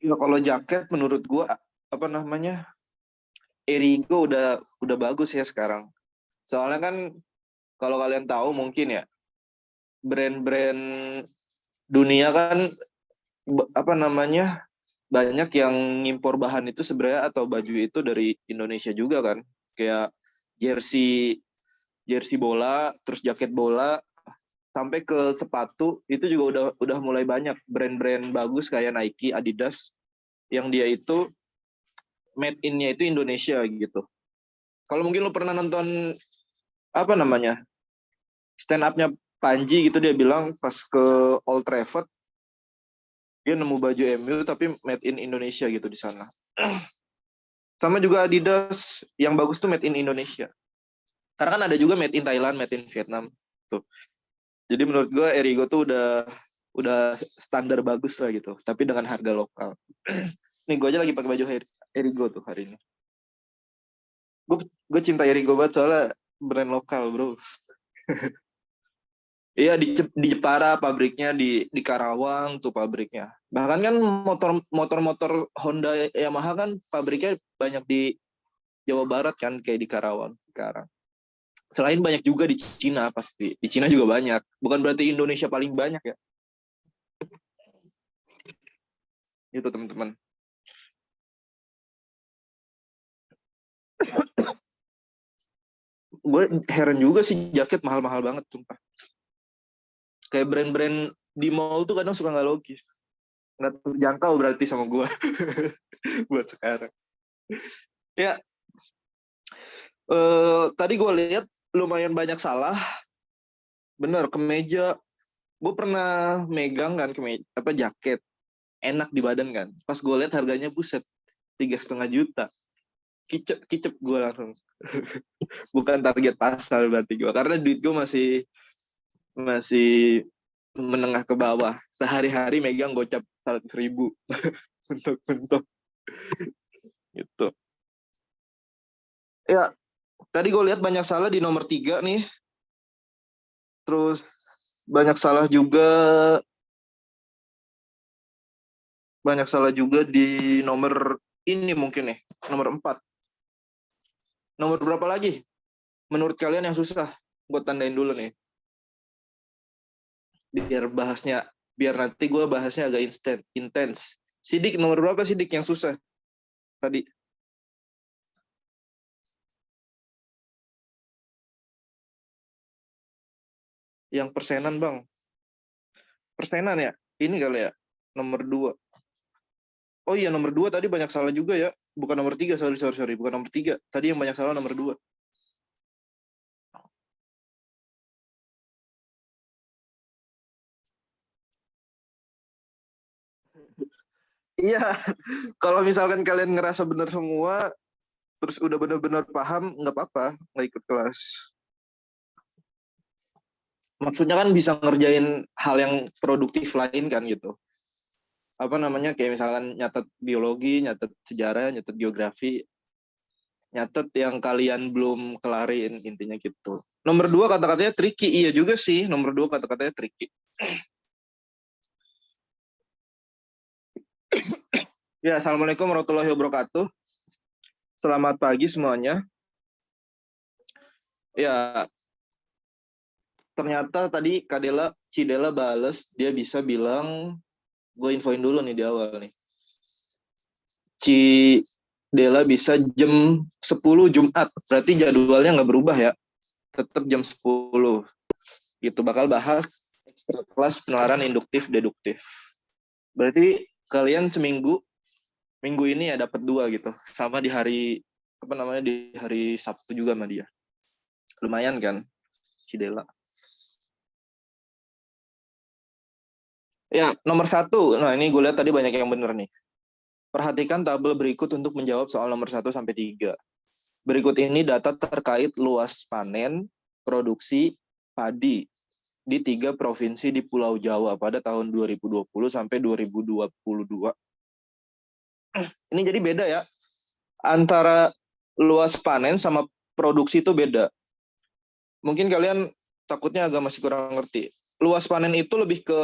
Ya kalau jaket menurut gua apa namanya? Erigo udah bagus ya sekarang. Soalnya kan kalau kalian tahu mungkin ya, brand-brand dunia kan apa namanya? Banyak yang ngimpor bahan itu sebenarnya atau baju itu dari Indonesia juga kan. Kayak jersey jersey bola, terus jaket bola, sampai ke sepatu itu juga udah mulai banyak brand-brand bagus kayak Nike, Adidas yang dia itu made in-nya itu Indonesia gitu. Kalau mungkin lo pernah nonton apa namanya? Stand up-nya Panji gitu, dia bilang pas ke Old Trafford dia nemu baju MU tapi made in Indonesia gitu di sana. Sama juga Adidas yang bagus tuh made in Indonesia. Karena kan ada juga made in Thailand, made in Vietnam tuh. Jadi menurut gue Erigo tuh udah standar bagus lah gitu, tapi dengan harga lokal. Nih gue aja lagi pakai baju Erigo tuh hari ini. Gue cinta Erigo banget soalnya brand lokal bro. Iya di Jepara pabriknya, di Karawang tuh pabriknya. Bahkan kan motor-motor Honda Yamaha kan pabriknya banyak di Jawa Barat kan, kayak di Karawang sekarang. Selain banyak juga di Cina pasti. Di Cina juga banyak. Bukan berarti Indonesia paling banyak ya. Itu teman-teman. Gue heran juga sih jaket mahal-mahal banget sumpah. Kayak brand-brand di mall tuh kadang suka nggak logis. Nggak terjangkau berarti sama gue buat sekarang. Ya, tadi gue lihat lumayan banyak salah. Bener, kemeja. Gue pernah megang kan kemeja, apa jaket. Enak di badan kan. Pas gue lihat harganya buset, 3,5 juta. Kicep gue langsung. Bukan target pasar berarti gue. Karena duit gue masih masih menengah ke bawah. Sehari-hari megang gocap 100.000 untuk gitu. Ya, tadi gue lihat banyak salah di nomor 3 nih. Terus banyak salah juga di nomor ini mungkin nih, nomor 4. Nomor berapa lagi? Menurut kalian yang susah? Gue tandain dulu nih. Biar nanti gue bahasnya agak intens. Sidik nomor berapa Sidik yang susah tadi? Yang persenan bang. Persenan ya? Ini kali ya? Nomor 2. Oh iya nomor 2 tadi banyak salah juga ya. Bukan nomor 3, sorry. Bukan nomor 3. Tadi yang banyak salah nomor 2. Iya, kalau misalkan kalian ngerasa benar semua, terus udah benar-benar paham, nggak apa-apa, nggak ikut kelas. Maksudnya kan bisa ngerjain hal yang produktif lain kan gitu. Apa namanya, kayak misalkan nyatet biologi, nyatet sejarah, nyatet geografi, nyatet yang kalian belum kelarin, intinya gitu. Nomor 2 kata-katanya tricky, iya juga sih, nomor 2 kata-katanya tricky. Ya, Assalamualaikum warahmatullahi wabarakatuh. Selamat pagi semuanya. Ya, ternyata tadi Cidela bales, dia bisa bilang, gue infoin dulu nih di awal nih. Cidela bisa jam 10 Jumat, berarti jadwalnya nggak berubah ya. Tetap jam 10. Gitu, bakal bahas ekstra kelas penalaran induktif deduktif. Berarti kalian minggu ini ya dapat 2 gitu. Sama di hari di hari Sabtu juga sama dia. Lumayan kan, Cidela. Ya, nomor 1. Nah, ini gue lihat tadi banyak yang bener nih. Perhatikan tabel berikut untuk menjawab soal nomor 1 sampai 3. Berikut ini data terkait luas panen produksi padi di 3 provinsi di Pulau Jawa pada tahun 2020 sampai 2022. Ini jadi beda ya. Antara luas panen sama produksi itu beda. Mungkin kalian takutnya agak masih kurang ngerti. Luas panen itu lebih ke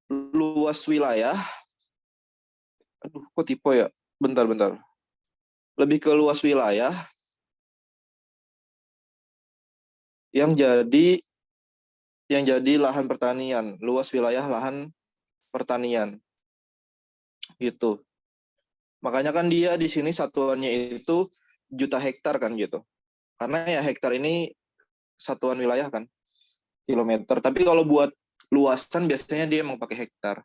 luas wilayah, Aduh, kok tipe ya? Bentar. Lebih ke luas wilayah yang jadi lahan pertanian, luas wilayah lahan pertanian gitu. Makanya kan dia di sini satuannya itu juta hektar kan gitu. Karena ya hektar ini satuan wilayah kan, kilometer. Tapi kalau buat luasan biasanya dia emang pakai hektar.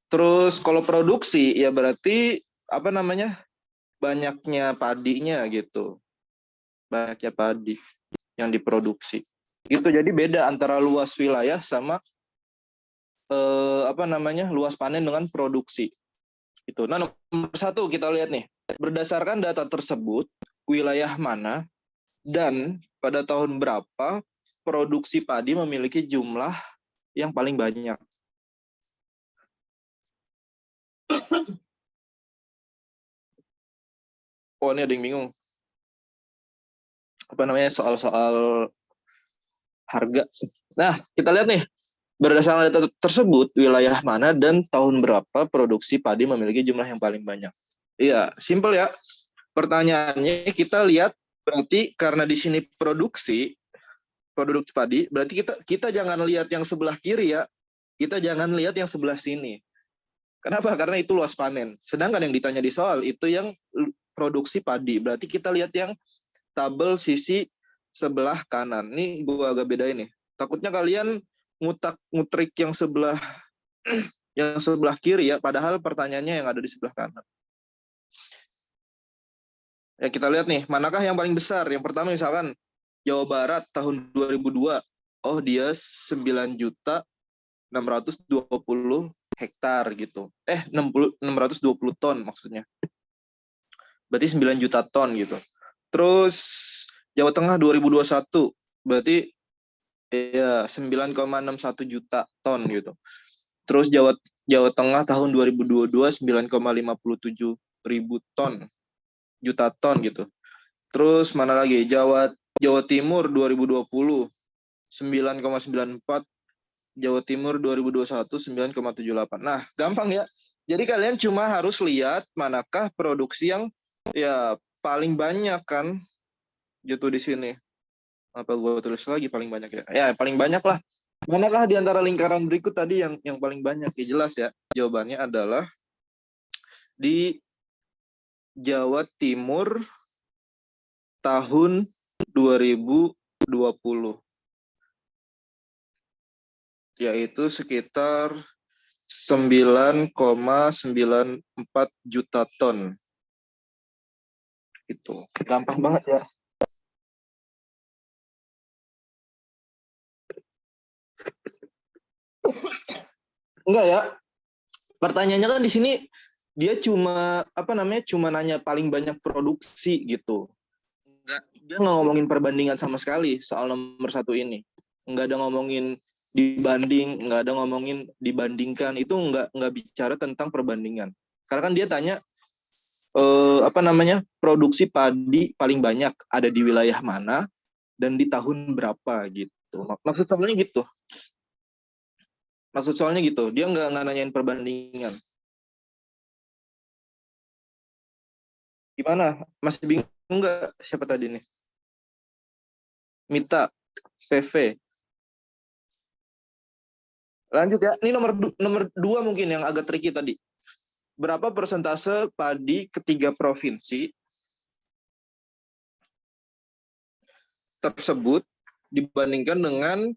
Terus kalau produksi ya berarti apa namanya? Banyaknya padinya gitu. Banyaknya padi yang diproduksi. Gitu, jadi beda antara luas wilayah sama apa namanya? Luas panen dengan produksi. Itu. Nah, nomor satu kita lihat nih. Berdasarkan data tersebut, wilayah mana dan pada tahun berapa produksi padi memiliki jumlah yang paling banyak. Oh, ini ada yang bingung. Apa namanya, soal-soal harga. Nah, kita lihat nih. Berdasarkan data tersebut, wilayah mana dan tahun berapa produksi padi memiliki jumlah yang paling banyak. Iya, simpel ya. Pertanyaannya kita lihat, berarti karena di sini produksi padi, berarti kita jangan lihat yang sebelah kiri ya. Kita jangan lihat yang sebelah sini. Kenapa? Karena itu luas panen. Sedangkan yang ditanya di soal itu yang produksi padi. Berarti kita lihat yang tabel sisi sebelah kanan. Ini gue agak bedain nih. Takutnya kalian ngutrik yang sebelah kiri ya, padahal pertanyaannya yang ada di sebelah kanan. Ya kita lihat nih, manakah yang paling besar? Yang pertama misalkan Jawa Barat tahun 2002. Oh, dia 9.620 hektar gitu. 620 ton maksudnya. Berarti 9 juta ton gitu. Terus Jawa Tengah 2021 berarti ya 9,61 juta ton gitu. Terus Jawa Tengah tahun 2022 9,57 ribu ton, juta ton gitu. Terus mana lagi? Jawa Timur 2020 9,94, Jawa Timur 2021 9,78. Nah, gampang ya. Jadi kalian cuma harus lihat manakah produksi yang ya paling banyak kan gitu di sini. Apa gue tulis lagi paling banyak ya? Ya, paling banyak lah. Manakah di antara lingkaran berikut tadi yang paling banyak? Ya jelas ya. Jawabannya adalah di Jawa Timur tahun 2020. Yaitu sekitar 9,94 juta ton. Itu gampang banget ya. Enggak ya. Pertanyaannya kan di sini dia cuma cuma nanya paling banyak produksi gitu. Dia nggak ngomongin perbandingan sama sekali soal nomor satu ini. Nggak ada ngomongin dibanding, nggak ada ngomongin dibandingkan, itu nggak bicara tentang perbandingan. Karena kan dia tanya produksi padi paling banyak ada di wilayah mana dan di tahun berapa gitu. Maksud soalnya gitu. Dia nggak nanyain perbandingan. Gimana? Masih bingung nggak siapa tadi nih? Mita, VV. Lanjut ya. Ini nomor 2 mungkin yang agak tricky tadi. Berapa persentase padi ketiga provinsi tersebut dibandingkan dengan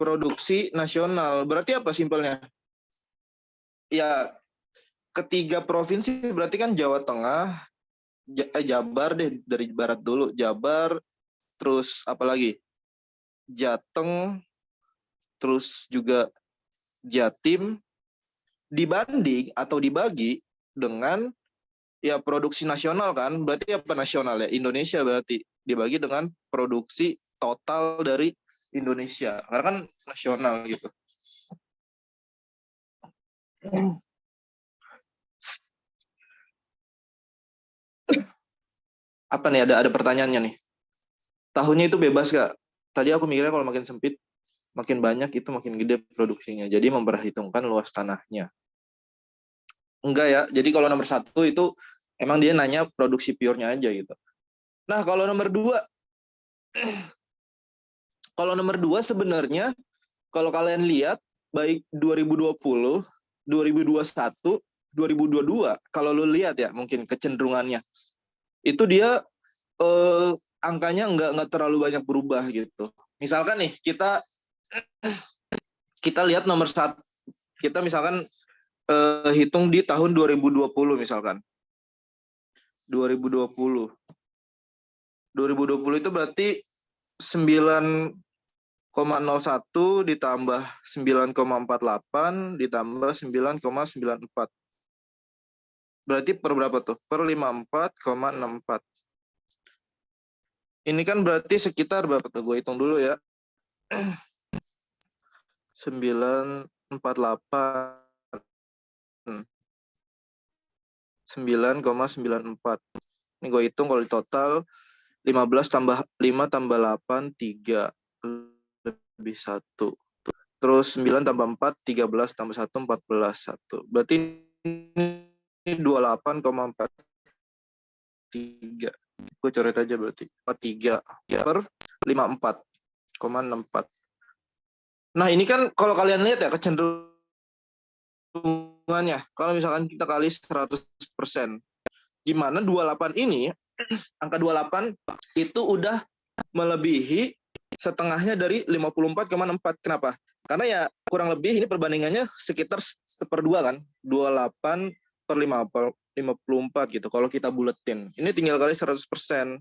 produksi nasional? Berarti apa simpelnya? Ya, ketiga provinsi berarti kan Jawa Tengah, Jabar deh, dari barat dulu. Jabar, terus apa lagi? Jateng, terus juga Jatim, dibanding atau dibagi dengan ya produksi nasional kan, berarti apa nasional ya? Indonesia berarti dibagi dengan produksi total dari Indonesia. Karena kan nasional gitu. Apa nih, ada pertanyaannya nih. Tahunnya itu bebas gak? Tadi aku mikirnya kalau makin sempit, makin banyak itu makin gede produksinya. Jadi memperhitungkan luas tanahnya. Enggak ya. Jadi kalau nomor 1 itu emang dia nanya produksi pure-nya aja gitu. Nah, kalau nomor 2 sebenarnya kalau kalian lihat baik 2020, 2021, 2022 kalau lu lihat ya mungkin kecenderungannya itu dia angkanya nggak terlalu banyak berubah gitu. Misalkan nih kita lihat nomor 1, kita misalkan hitung di tahun 2020 misalkan. 2020 itu berarti 9,01 ditambah 9,48 ditambah 9,94. Berarti per berapa tuh? Per 54,64. Ini kan berarti sekitar berapa tuh? Gue hitung dulu ya. 9,48. 9,94. Ini gue hitung kalau di total 15 tambah 5 tambah 8, 3 lebih 1. Terus 9 tambah 4, 13 tambah 1, 14, 1. Berarti ini 28,43. Gue coret aja berarti. 43 per 54,64. Nah ini kan kalau kalian lihat ya kecenderungannya. Kalau misalkan kita kali 100%. Di mana 28 ini, angka 28 itu udah melebihi setengahnya dari 54,4. Kenapa? Karena ya kurang lebih ini perbandingannya sekitar 1/2 kan. 28 per 54 gitu. Kalau kita buletin. Ini tinggal kali 100%.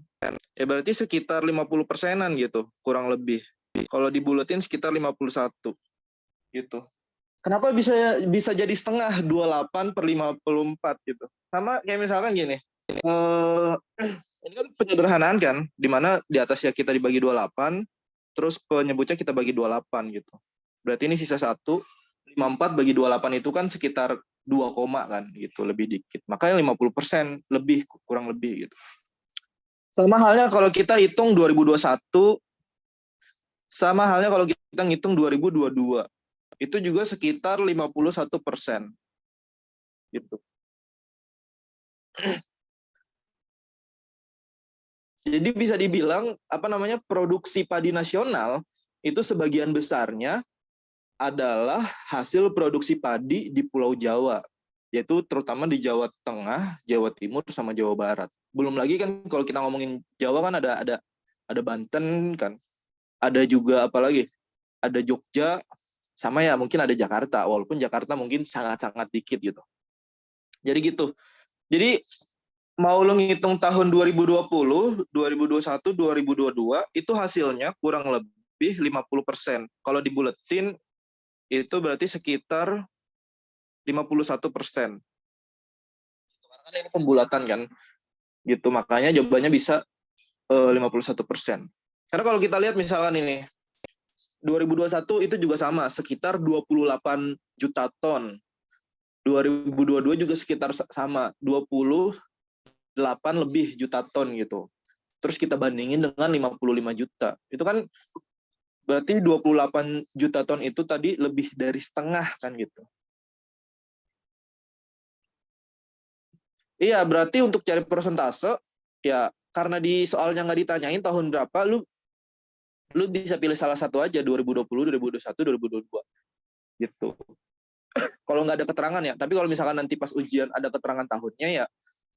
Ya berarti sekitar 50%-an gitu. Kurang lebih. Kalau dibuletin sekitar 51 gitu. Kenapa bisa jadi setengah 28 per 54 gitu. Sama kayak misalkan gini. Ini kan penyederhanaan kan, di mana di atasnya kita dibagi 28, terus penyebutnya kita bagi 28 gitu. Berarti ini sisa 1, 54 bagi 28 itu kan sekitar 2 koma kan gitu, lebih dikit. Makanya 50% lebih, kurang lebih gitu. Sama halnya kalau kita hitung 2021, sama halnya kalau kita ngitung 2022. Itu juga sekitar 51% gitu. Jadi bisa dibilang produksi padi nasional itu sebagian besarnya adalah hasil produksi padi di Pulau Jawa, yaitu terutama di Jawa Tengah, Jawa Timur sama Jawa Barat. Belum lagi kan kalau kita ngomongin Jawa kan ada Banten kan, ada juga apalagi ada Jogja, sama ya mungkin ada Jakarta, walaupun Jakarta mungkin sangat-sangat dikit gitu. Jadi gitu. Jadi mau lo ngitung tahun 2020, 2021, 2022, itu hasilnya kurang lebih 50%. Kalau dibuletin, itu berarti sekitar 51%. Karena ini pembulatan kan, gitu. Makanya jawabannya bisa 51%. Karena kalau kita lihat misalkan ini, 2021 itu juga sama, sekitar 28 juta ton. 2022 juga sekitar sama, 28 lebih juta ton gitu. Terus kita bandingin dengan 55 juta. Itu kan berarti 28 juta ton itu tadi lebih dari setengah kan gitu. Iya, berarti untuk cari persentase, ya karena di soalnya nggak ditanyain tahun berapa, lu bisa pilih salah satu aja, 2020, 2021, 2022. Gitu. Kalau nggak ada keterangan ya, tapi kalau misalkan nanti pas ujian ada keterangan tahunnya ya,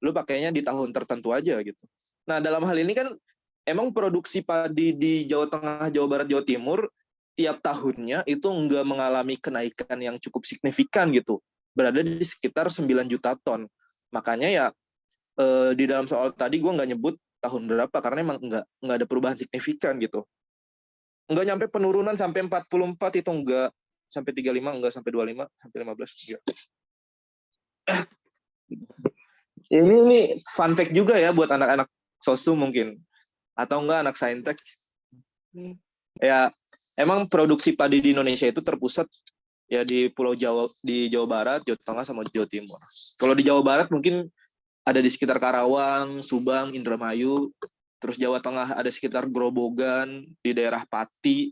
lu pakainya di tahun tertentu aja gitu. Nah, dalam hal ini kan emang produksi padi di Jawa Tengah, Jawa Barat, Jawa Timur tiap tahunnya itu nggak mengalami kenaikan yang cukup signifikan gitu. Berada di sekitar 9 juta ton. Makanya ya di dalam soal tadi gue nggak nyebut tahun berapa karena emang nggak ada perubahan signifikan gitu. Nggak nyampe penurunan sampai 44 itu nggak, sampai 35 nggak, sampai 25, sampai 15 enggak. Ini fun fact juga ya buat anak-anak sosum mungkin, atau enggak anak saintek. Ya emang produksi padi di Indonesia itu terpusat ya di Pulau Jawa, di Jawa Barat, Jawa Tengah sama Jawa Timur. Kalau di Jawa Barat mungkin ada di sekitar Karawang, Subang, Indramayu. Terus Jawa Tengah ada sekitar Grobogan, di daerah Pati.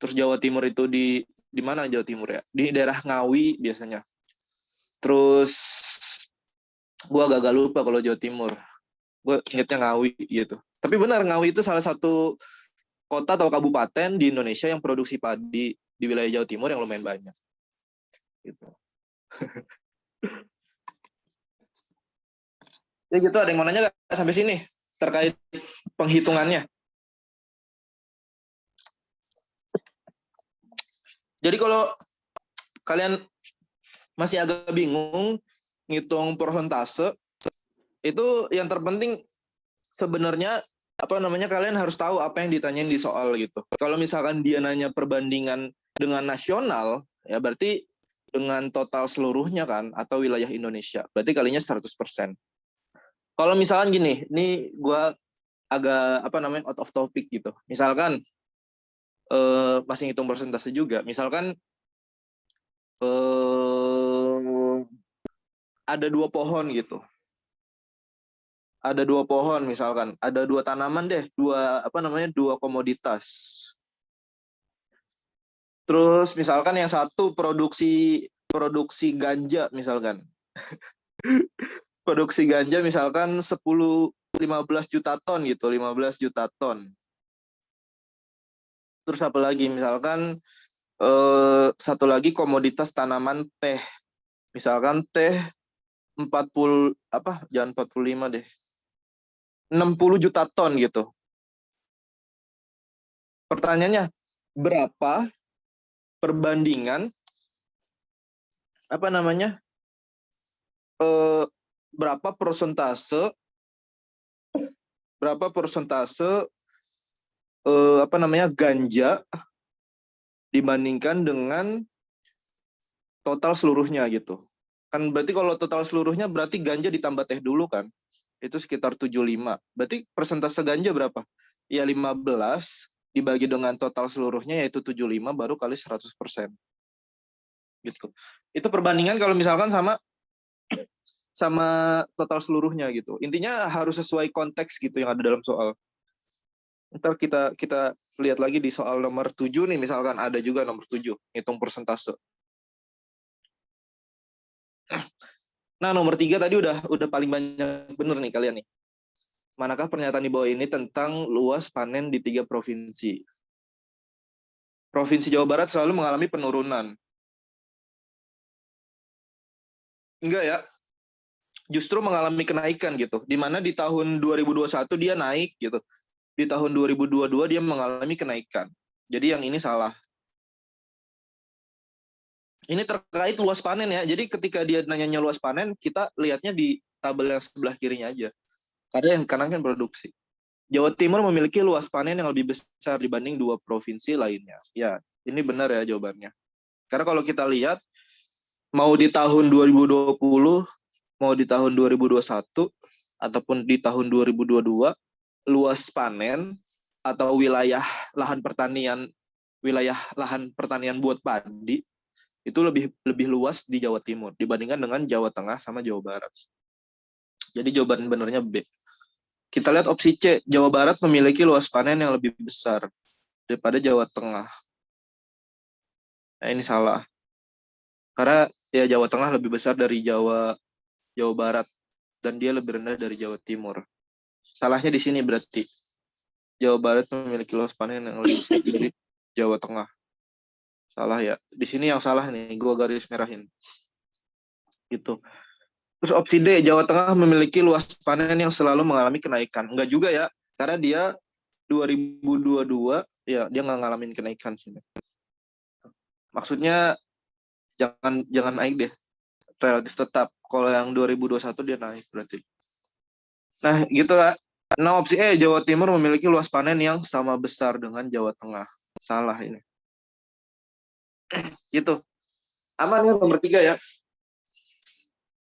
Terus Jawa Timur itu di mana Jawa Timur ya? Di daerah Ngawi biasanya. Terus gue agak lupa kalau Jawa Timur. Gue ingetnya Ngawi gitu. Tapi benar, Ngawi itu salah satu kota atau kabupaten di Indonesia yang produksi padi di wilayah Jawa Timur yang lumayan banyak. Gitu. Ya gitu, ada yang mau nanya nggak sampai sini terkait penghitungannya? Jadi kalau kalian masih agak bingung ngitung persentase, itu yang terpenting sebenarnya kalian harus tahu apa yang ditanyain di soal gitu. Kalau misalkan dia nanya perbandingan dengan nasional, ya berarti dengan total seluruhnya kan atau wilayah Indonesia. Berarti kalinya 100%. Kalau misalkan gini, ini gue agak out of topic gitu. Misalkan masih ngitung persentase juga. Misalkan ada 2 pohon gitu. Ada 2 pohon misalkan, ada 2 tanaman deh, 2 komoditas. Terus misalkan yang satu produksi ganja misalkan. Produksi ganja misalkan 15 juta ton gitu, 15 juta ton. Terus apa lagi? Misalkan satu lagi komoditas tanaman teh. Misalkan teh 45 deh. 60 juta ton gitu. Pertanyaannya, berapa perbandingan berapa persentase ganja dibandingkan dengan total seluruhnya gitu. Kan berarti kalau total seluruhnya berarti ganja ditambah teh dulu kan. Itu sekitar 75. Berarti persentase ganja berapa? Ya 15 dibagi dengan total seluruhnya yaitu 75 baru kali 100%. Gitu. Itu perbandingan kalau misalkan sama total seluruhnya gitu. Intinya harus sesuai konteks gitu yang ada dalam soal. Ntar kita lihat lagi di soal nomor 7 nih, misalkan ada juga nomor 7, hitung persentase. Nah, nomor 3 tadi udah paling banyak bener nih kalian nih. Manakah pernyataan di bawah ini tentang luas panen di 3 provinsi? Provinsi Jawa Barat selalu mengalami penurunan. Enggak ya, justru mengalami kenaikan gitu. Di mana di tahun 2021 dia naik gitu. Di tahun 2022 dia mengalami kenaikan. Jadi yang ini salah. Ini terkait luas panen ya. Jadi ketika dia nanyanya luas panen, kita lihatnya di tabel yang sebelah kirinya aja. Karena yang kanan kan produksi. Jawa Timur memiliki luas panen yang lebih besar dibanding 2 provinsi lainnya. Ya, ini benar ya jawabannya. Karena kalau kita lihat, mau di tahun 2020, mau di tahun 2021, ataupun di tahun 2022, luas panen atau wilayah lahan pertanian buat padi itu lebih luas di Jawa Timur dibandingkan dengan Jawa Tengah sama Jawa Barat. Jadi jawaban benernya B. Kita lihat opsi C, Jawa Barat memiliki luas panen yang lebih besar daripada Jawa Tengah. Nah, ini salah. Karena ya Jawa Tengah lebih besar dari Jawa Barat dan dia lebih rendah dari Jawa Timur. Salahnya di sini berarti. Jawa Barat memiliki luas panen yang lebih besar dari Jawa Tengah. Salah ya. Di sini yang salah nih, gua garis merahin. Gitu. Terus opsi D, Jawa Tengah memiliki luas panen yang selalu mengalami kenaikan. Enggak juga ya, karena dia 2022 ya dia nggak ngalamin kenaikan sini. Maksudnya jangan naik deh, relatif tetap. Kalau yang 2021 dia naik berarti. Nah gitulah. Nah opsi E, Jawa Timur memiliki luas panen yang sama besar dengan Jawa Tengah. Salah ini. Gitu. Aman ya nomor 3 ya.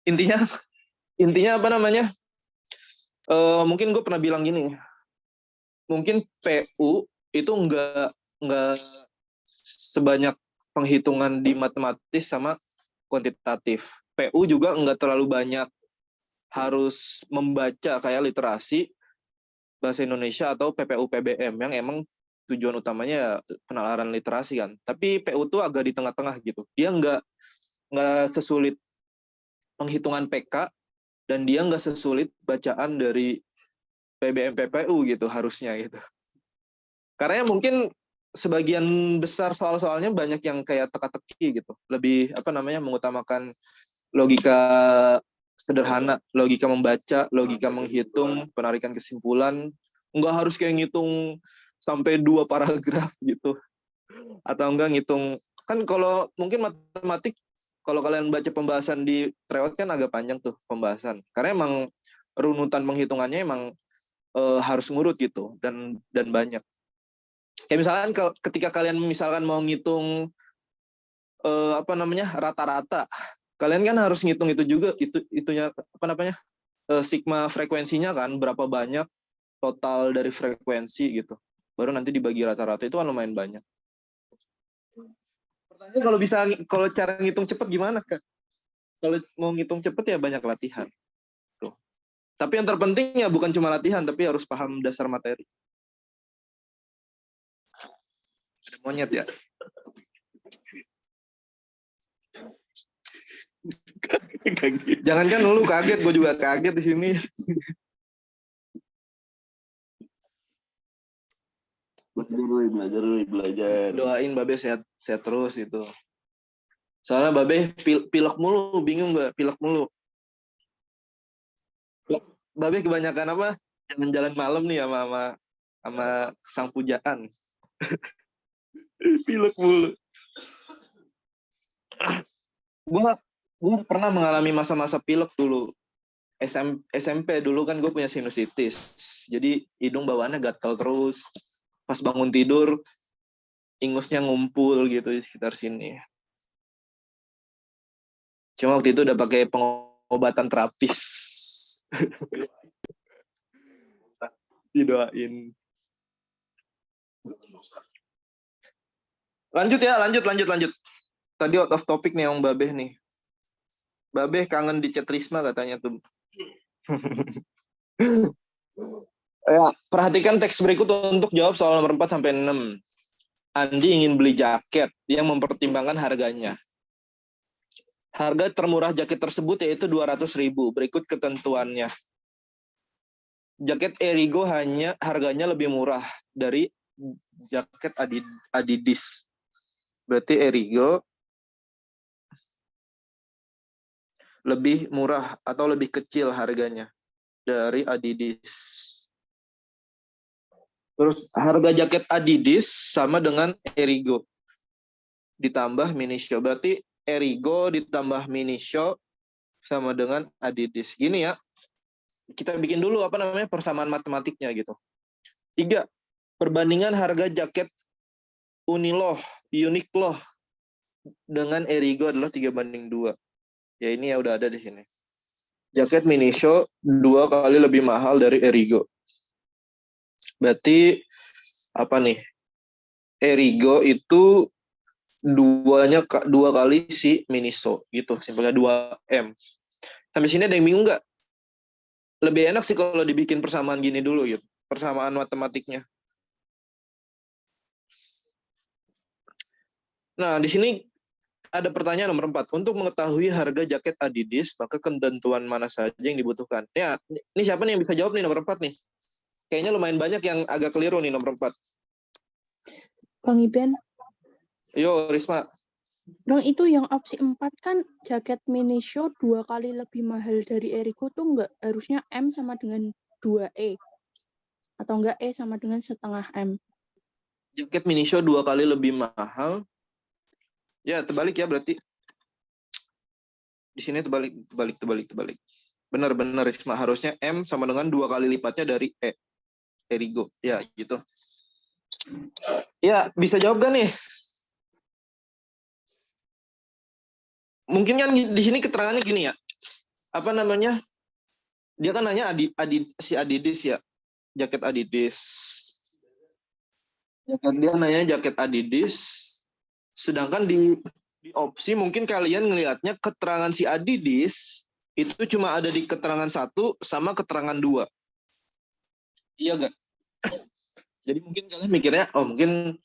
Intinya mungkin gue pernah bilang gini. Mungkin PU itu nggak sebanyak penghitungan di matematis sama kuantitatif. PU juga nggak terlalu banyak harus membaca kayak literasi bahasa Indonesia atau PPU PBM yang emang tujuan utamanya penalaran literasi kan. Tapi PU tuh agak di tengah-tengah gitu. Dia nggak sesulit penghitungan PK dan dia nggak sesulit bacaan dari PBM PPU gitu harusnya gitu. Karena mungkin sebagian besar soal-soalnya banyak yang kayak teka-teki gitu. Lebih mengutamakan logika sederhana, logika membaca, logika menghitung, penarikan kesimpulan. Nggak harus kayak ngitung sampai 2 paragraf gitu. Atau enggak ngitung, kan kalau mungkin matematik, kalau kalian baca pembahasan di Tryout kan agak panjang tuh pembahasan. Karena emang runutan penghitungannya emang harus ngurut gitu dan banyak. Kayak misalkan ketika kalian misalkan mau ngitung rata-rata, kalian kan harus ngitung itu juga, itunya sigma frekuensinya kan, berapa banyak total dari frekuensi gitu. Baru nanti dibagi rata-rata, itu kan lumayan banyak. Pertanyaan kalau cara ngitung cepet gimana, Kak? Kalau mau ngitung cepet ya banyak latihan. Tuh. Tapi yang terpenting ya bukan cuma latihan, tapi harus paham dasar materi. Ada monyet ya? Jangan kan lu kaget, gue juga kaget di sini. Belajar. Doain Babe sehat terus itu. Soalnya Babe pilek mulu, bingung gak? Pilek mulu. Babe kebanyakan apa? Jalan-jalan malam nih sama sang pujaan. Pilek mulu. Gue pernah mengalami masa-masa pilek dulu. SMP dulu kan gue punya sinusitis. Jadi hidung bawaannya gatal terus. Pas bangun tidur, ingusnya ngumpul gitu di sekitar sini. Cuma waktu itu udah pakai pengobatan terapis. Didoain. Lanjut. Tadi out of topic nih yang Babeh nih. Babeh kangen di chat Risma katanya tuh. Ya, perhatikan teks berikut untuk jawab soal nomor 4 sampai 6. Andi ingin beli jaket yang mempertimbangkan harganya. Harga termurah jaket tersebut yaitu 200.000. Berikut ketentuannya. Jaket Erigo harganya lebih murah dari jaket Adidas. Berarti Erigo lebih murah atau lebih kecil harganya dari Adidas. Terus harga jaket Adidas sama dengan Erigo ditambah mini show. Berarti Erigo ditambah mini show sama dengan Adidas. Gini ya, kita bikin dulu persamaan matematiknya gitu. 3. Perbandingan harga jaket Uniqlo dengan Erigo adalah 3:2. Ya ini ya udah ada di sini. Jaket mini show 2 kali lebih mahal dari Erigo. Berarti apa nih? Erigo itu 2 kali si Miniso gitu, simpelnya 2M. Sampai sini ada yang bingung nggak? Lebih enak sih kalau dibikin persamaan gini dulu gitu, persamaan matematiknya. Nah, di sini ada pertanyaan nomor 4. Untuk mengetahui harga jaket Adidas, maka ketentuan mana saja yang dibutuhkan? Ya, ini siapa nih yang bisa jawab nih nomor 4 nih? Kayaknya lumayan banyak yang agak keliru nih nomor 4. Bang Iben. Yo, Risma. Bang, itu yang opsi 4 kan jaket mini show 2 kali lebih mahal dari Erigo tuh nggak harusnya M sama dengan 2E? Atau enggak E sama dengan setengah M? Jaket mini show 2 kali lebih mahal. Ya, terbalik ya berarti. Di sini terbalik. Benar, Risma. Harusnya M sama dengan 2 kali lipatnya dari E. Erigo. Ya, gitu. Ya, bisa jawab gak nih? Mungkin kan di sini keterangannya gini ya. Apa namanya? Dia kan nanya si Adidas ya. Jaket Adidas. Dia nanya jaket Adidas. Sedangkan di opsi mungkin kalian ngelihatnya keterangan si Adidas itu cuma ada di keterangan 1 sama keterangan 2. Iya gak? Jadi mungkin kalian mikirnya, oh mungkin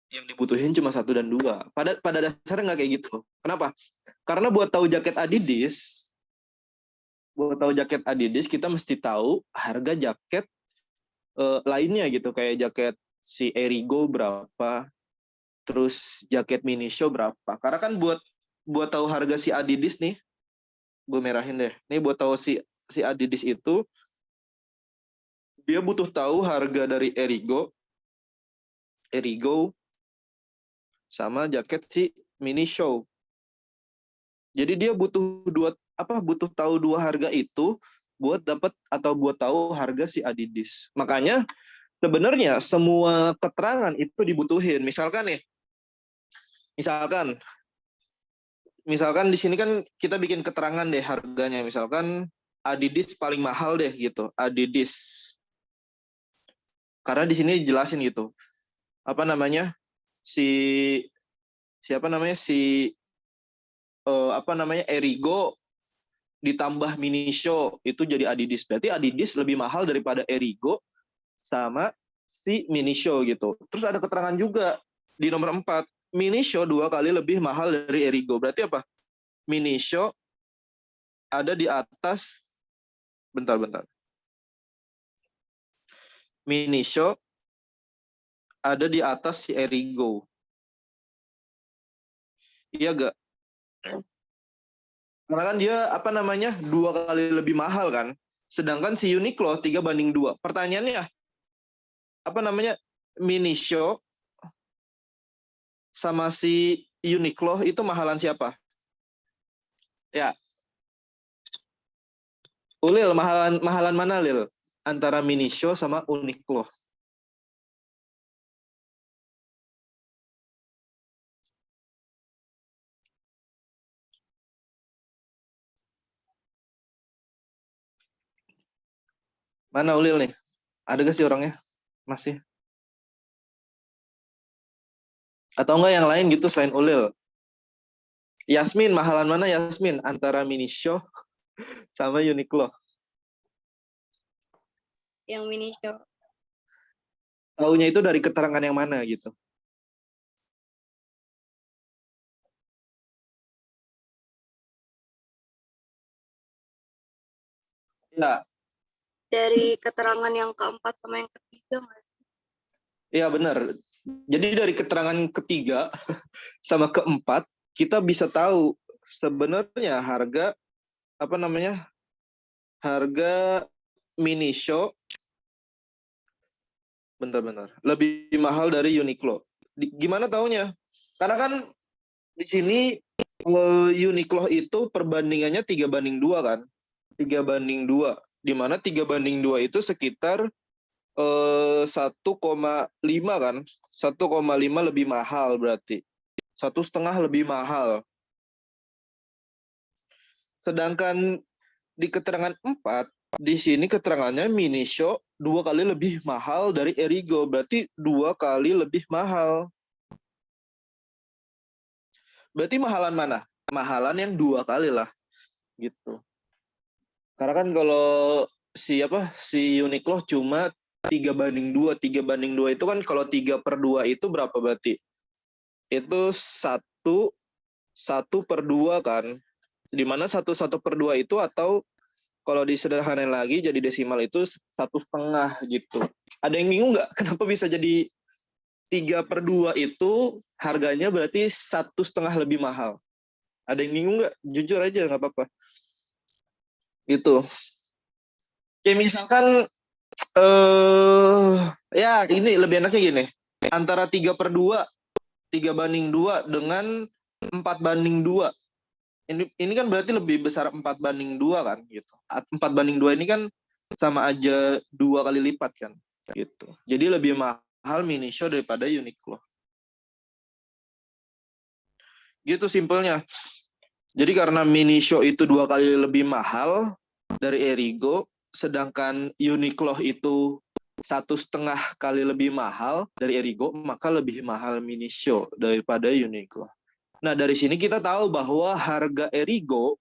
yang dibutuhin cuma 1 dan 2. Pada dasarnya nggak kayak gitu. Kenapa? Karena buat tahu jaket Adidas kita mesti tahu harga jaket lainnya gitu, kayak jaket si Erigo berapa, terus jaket Mini Show berapa. Karena kan buat tahu harga si Adidas nih, gue merahin deh. Nih buat tahu si Adidas itu, dia butuh tahu harga dari Erigo sama jaket si Mini Show. Jadi dia butuh tahu 2 harga itu buat dapat atau buat tahu harga si Adidas. Makanya sebenarnya semua keterangan itu dibutuhin. Misalkan di sini kan kita bikin keterangan deh harganya. Misalkan Adidas paling mahal deh gitu, Adidas. Karena di sini jelasin gitu. Apa namanya? Erigo ditambah Mini Show itu jadi Adidas. Berarti Adidas lebih mahal daripada Erigo sama si Mini Show gitu. Terus ada keterangan juga di nomor 4, Mini Show 2 kali lebih mahal dari Erigo. Berarti apa? Mini Show ada di atas, bentar. Mini Show ada di atas si Erigo. Iya gak? Karena kan dia 2 kali lebih mahal kan. Sedangkan si Uniqlo 3:2. Pertanyaannya Mini Show sama si Uniqlo itu mahalan siapa? Ya. Ulil, mahalan mana Lil? Antara Mini Show sama Uniqlo. Mana Ulil nih? Ada gak sih orangnya? Masih? Atau enggak yang lain gitu selain Ulil? Yasmin, mahalan mana Yasmin? Antara Mini Show sama Uniqlo. Yang Mini Show. Taunya itu dari keterangan yang mana gitu? Ya. Dari keterangan yang keempat sama yang ketiga, Mas. Iya benar. Jadi dari keterangan ketiga sama keempat kita bisa tahu sebenarnya harga harga Mini Show benar lebih mahal dari Uniqlo. Gimana taunya? Karena kan di sini Uniqlo itu perbandingannya 3:2 kan? 3:2. Di mana 3:2 itu sekitar 1,5 kan? 1,5 lebih mahal berarti. 1,5 lebih mahal. Sedangkan di keterangan 4, di sini keterangannya Mini Show 2 kali lebih mahal dari Erigo. Berarti 2 kali lebih mahal. Berarti mahalan mana? Mahalan yang 2 kali lah. Gitu. Karena kan kalau si Uniqlo cuma 3:2. 3:2 itu kan kalau 3/2 itu berapa berarti? Itu 1/2 kan. Dimana 1/2 itu atau kalau disederhanain lagi jadi desimal itu 1,5 gitu. Ada yang bingung nggak? Kenapa bisa jadi 3/2 itu harganya berarti 1,5 lebih mahal? Ada yang bingung nggak? Jujur aja nggak apa-apa. Gitu. Kayak misalkan ya ini lebih enaknya gini. Antara 3/2 dengan 4:2. Ini kan berarti lebih besar 4:2 kan gitu. 4:2 ini kan sama aja 2 kali lipat kan gitu. Jadi lebih mahal Mini Show daripada Uniqlo. Gitu simpelnya. Jadi karena Mini Show itu 2 kali lebih mahal dari Erigo, sedangkan Uniqlo itu 1,5 kali lebih mahal dari Erigo, maka lebih mahal Mini Show daripada Uniqlo. Nah, dari sini kita tahu bahwa harga Erigo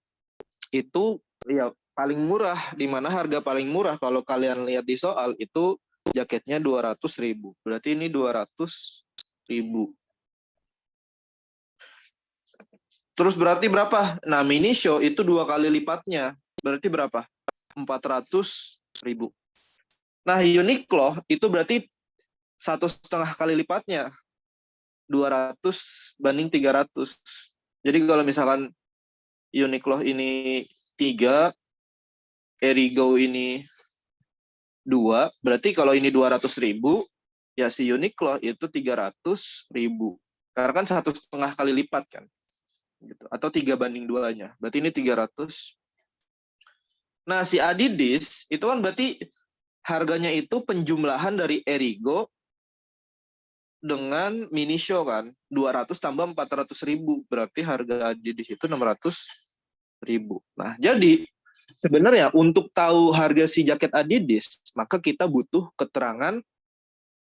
itu ya paling murah. Di mana harga paling murah kalau kalian lihat di soal itu jaketnya 200.000. Berarti ini 200 Terus berarti berapa? Nah, mini show itu 2 kali lipatnya. Berarti berapa? 400.000. Nah, Uniqlo itu berarti 1,5 kali lipatnya. 200 banding 300. Jadi kalau misalkan Uniqlo ini 3, Erigo ini 2, berarti kalau ini 200.000, ya si Uniqlo itu 300.000. Karena kan 1,5 kali lipat kan. Gitu. Atau 3 banding 2-nya. Berarti ini 300. Nah, si Adidas itu kan berarti harganya itu penjumlahan dari Erigo dengan mini show kan. 200 tambah 400.000. Berarti harga Adidas itu 600.000. Nah, jadi sebenarnya untuk tahu harga si jaket Adidas, maka kita butuh keterangan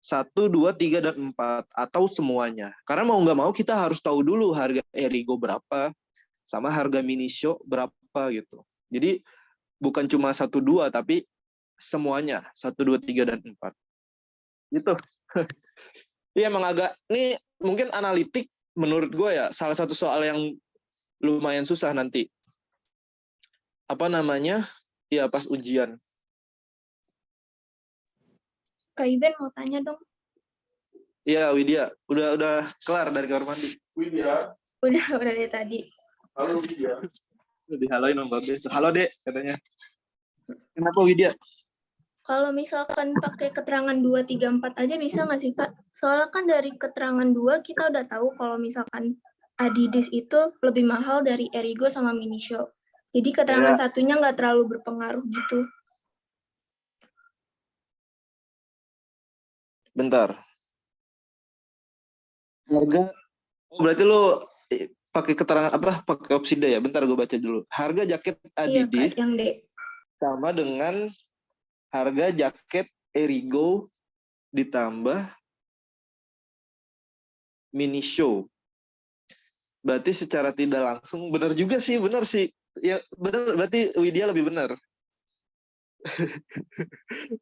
1, 2, 3, dan 4 atau semuanya. Karena mau nggak mau kita harus tahu dulu harga Erigo berapa sama harga mini show berapa gitu. Jadi bukan cuma 1, 2 tapi semuanya 1, 2, 3, dan 4. Gitu. Iya emang agak ini mungkin analitik menurut gue ya salah satu soal yang lumayan susah nanti. Apa namanya? Ya pas ujian. Kak Iben mau tanya dong. Iya, Widya. Udah kelar dari kamar mandi. Widya. Udah dari tadi. Halo, Widya. Dihaloin sama Babe. Halo, Dek, katanya. Kenapa, Widya? Kalau misalkan pakai keterangan 2, 3, 4 aja bisa nggak sih, Kak? Soalnya kan dari keterangan 2 kita udah tahu kalau misalkan Adidas itu lebih mahal dari Erigo sama Mini Show. Jadi keterangan satunya nggak terlalu berpengaruh gitu. Bentar. Harga. Oh, berarti lo pakai keterangan apa? Pakai opsi D ya? Bentar gue baca dulu. Harga jaket Iya, Adidas Kak, yang D. sama dengan harga jaket Erigo ditambah mini show. Berarti secara tidak langsung benar juga sih, benar sih. Ya benar, berarti Widya lebih benar.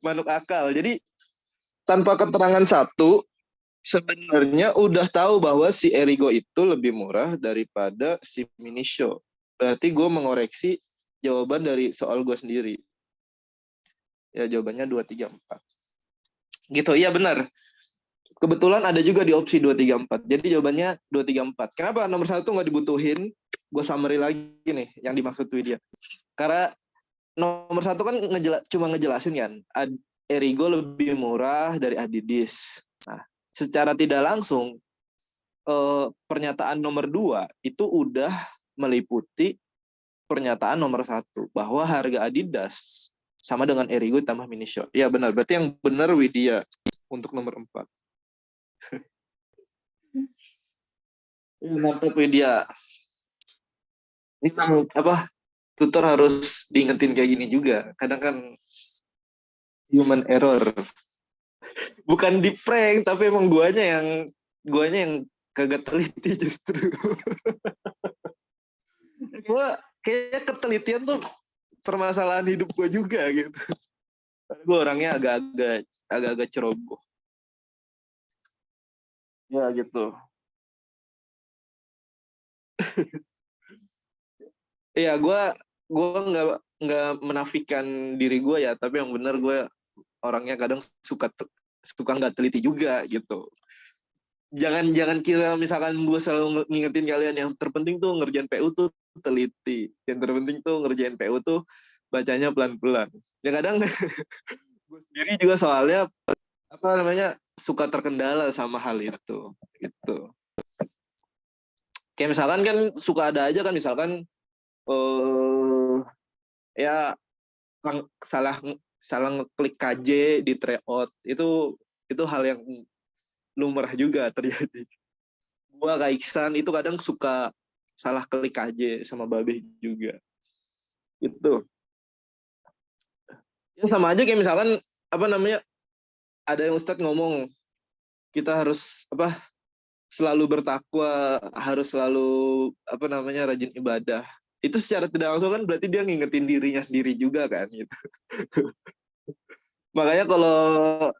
Manuk akal. Jadi tanpa keterangan satu sebenarnya udah tahu bahwa si Erigo itu lebih murah daripada si mini show. Berarti gue mengoreksi jawaban dari soal gue sendiri. Ya jawabannya 2, 3, 4. Gitu, iya benar. Kebetulan ada juga di opsi 2, 3, 4. Jadi jawabannya 2, 3, 4. Kenapa nomor 1 nggak dibutuhin? Gue summary lagi nih yang dimaksud Widya. Karena nomor 1 kan cuma ngejelasin kan. Erigo lebih murah dari Adidas. Nah, secara tidak langsung pernyataan nomor 2 itu udah meliputi pernyataan nomor 1 bahwa harga Adidas sama dengan Erigo tambah mini show. Ya benar, berarti yang benar Widya untuk nomor 4. Mantap Widya. Ini apa? Tutor harus diingetin kayak gini juga. Kadang kan human error. Bukan di prank, tapi emang guanya yang kagak teliti justru. Gua kayaknya ketelitian tuh permasalahan hidup gue juga gitu. Gue orangnya agak-agak ceroboh. Ya gitu. Iya, gue nggak menafikan diri gue ya, tapi yang benar gue orangnya kadang suka nggak teliti juga gitu. Jangan kira misalkan gue selalu ngingetin kalian yang terpenting tuh ngerjain PU tuh teliti, yang terpenting tuh ngerjain PU tuh bacanya pelan-pelan. Ya kadang gue sendiri juga soalnya apa namanya suka terkendala sama hal itu gitu. Kayak misalkan kan suka ada aja kan misalkan ya salah ngeklik KJ di tryout itu hal yang lumrah juga terjadi. Gua kayak Iksan itu kadang suka salah klik KJ sama Babe juga. Gitu. Ya sama aja kayak misalkan apa namanya ada yang Ustadz ngomong kita harus selalu bertakwa, harus selalu rajin ibadah. Itu secara tidak langsung kan berarti dia ngingetin dirinya sendiri juga kan gitu. Makanya kalau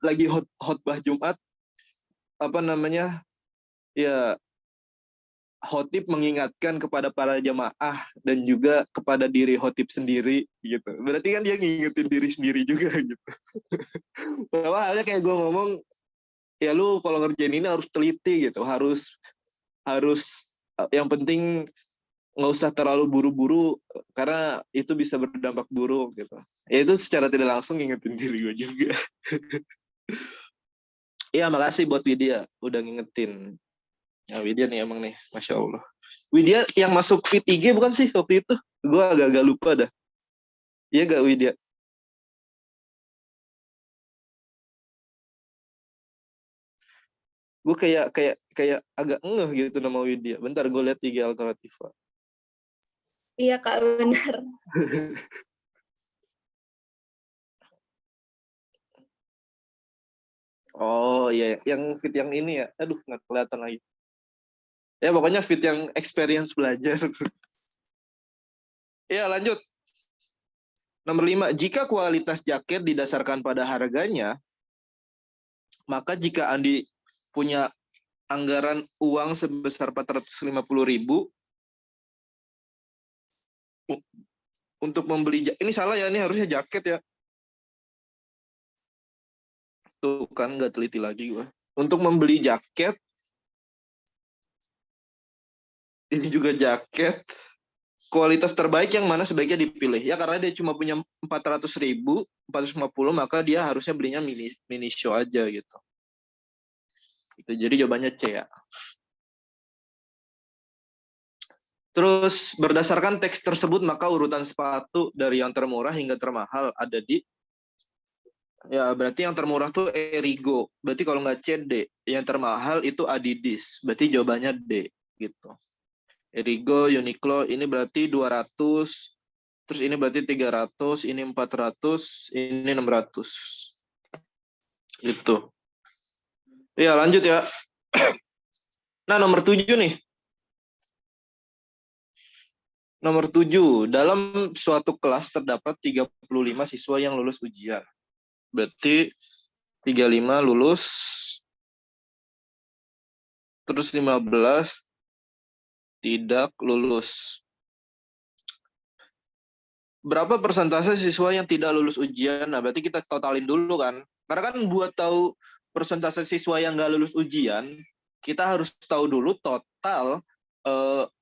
lagi khotbah Jumat ya khotib mengingatkan kepada para jamaah dan juga kepada diri khotib sendiri gitu. Berarti kan dia ngingetin diri sendiri juga gitu. Bahwa halnya kayak gue ngomong, ya lu kalau ngerjain ini harus teliti gitu, harus yang penting nggak usah terlalu buru-buru karena itu bisa berdampak buruk gitu. Ya itu secara tidak langsung ngingetin diri gue juga. Iya, makasih buat Widya udah ngingetin. Ya, Widya nih emang nih, Masya Allah. Widya yang masuk fit IG bukan sih waktu itu? Gue agak lupa dah. Iya gak Widya? Gue kayak agak ngeh gitu nama Widya. Bentar gue lihat IG Alternativa. Iya Kak, benar. Oh iya, yang fit yang ini ya. Aduh, nggak kelihatan lagi. Ya pokoknya fit yang experience belajar. Ya lanjut. Nomor 5, jika kualitas jaket didasarkan pada harganya, maka jika Andi punya anggaran uang sebesar 450.000 untuk membeli, ini salah ya, ini harusnya jaket ya. Tuh kan nggak teliti lagi gua. Untuk membeli jaket, ini juga jaket, kualitas terbaik yang mana sebaiknya dipilih? Ya karena dia cuma punya 400.000, 450, maka dia harusnya belinya mini show aja gitu. Jadi jawabannya C ya. Terus berdasarkan teks tersebut maka urutan sepatu dari yang termurah hingga termahal ada di, ya berarti yang termurah tuh Erigo. Berarti kalau nggak C, D. Yang termahal itu Adidas. Berarti jawabannya D gitu. Erigo, Uniqlo ini berarti 200. Terus ini berarti 300, ini 400, ini 600. Gitu. Ya, lanjut ya. Nah, nomor 7 nih. Nomor 7, dalam suatu kelas terdapat 35 siswa yang lulus ujian. Berarti 35 lulus, terus 15 tidak lulus. Berapa persentase siswa yang tidak lulus ujian? Nah, berarti kita totalin dulu kan. Karena kan buat tahu persentase siswa yang nggak lulus ujian, kita harus tahu dulu total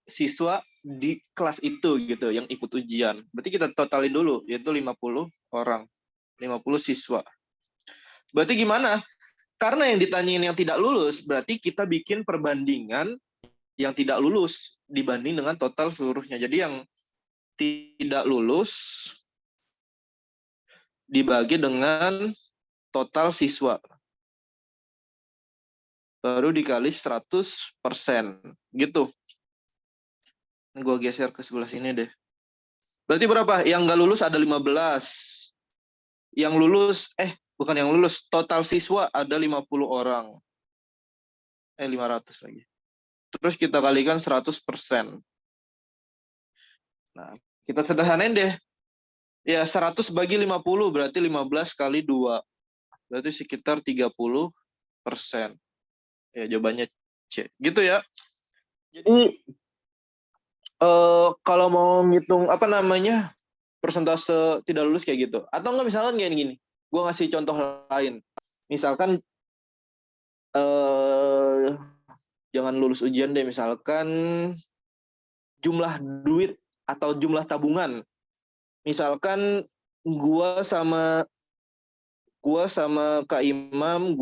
siswa di kelas itu gitu yang ikut ujian. Berarti kita totalin dulu, yaitu 50 orang. 50 siswa. Berarti gimana? Karena yang ditanyain yang tidak lulus, berarti kita bikin perbandingan yang tidak lulus dibanding dengan total seluruhnya. Jadi yang tidak lulus dibagi dengan total siswa. Baru dikali 100%. Gitu. Gue geser ke sebelah sini deh. Berarti berapa? Yang nggak lulus ada 15. Yang lulus, bukan yang lulus, total siswa ada 50 orang. 500 lagi. Terus kita kalikan 100%. Nah, kita sederhanain deh. Ya, 100 bagi 50 berarti 15 kali 2. Berarti sekitar 30%. Ya, jawabannya C. Gitu ya. Jadi, kalau mau ngitung persentase tidak lulus kayak gitu. Atau enggak misalkan kayak gini. Gue ngasih contoh lain. Misalkan jangan lulus ujian deh. Misalkan jumlah duit atau jumlah tabungan. Misalkan gue sama Kak Imam,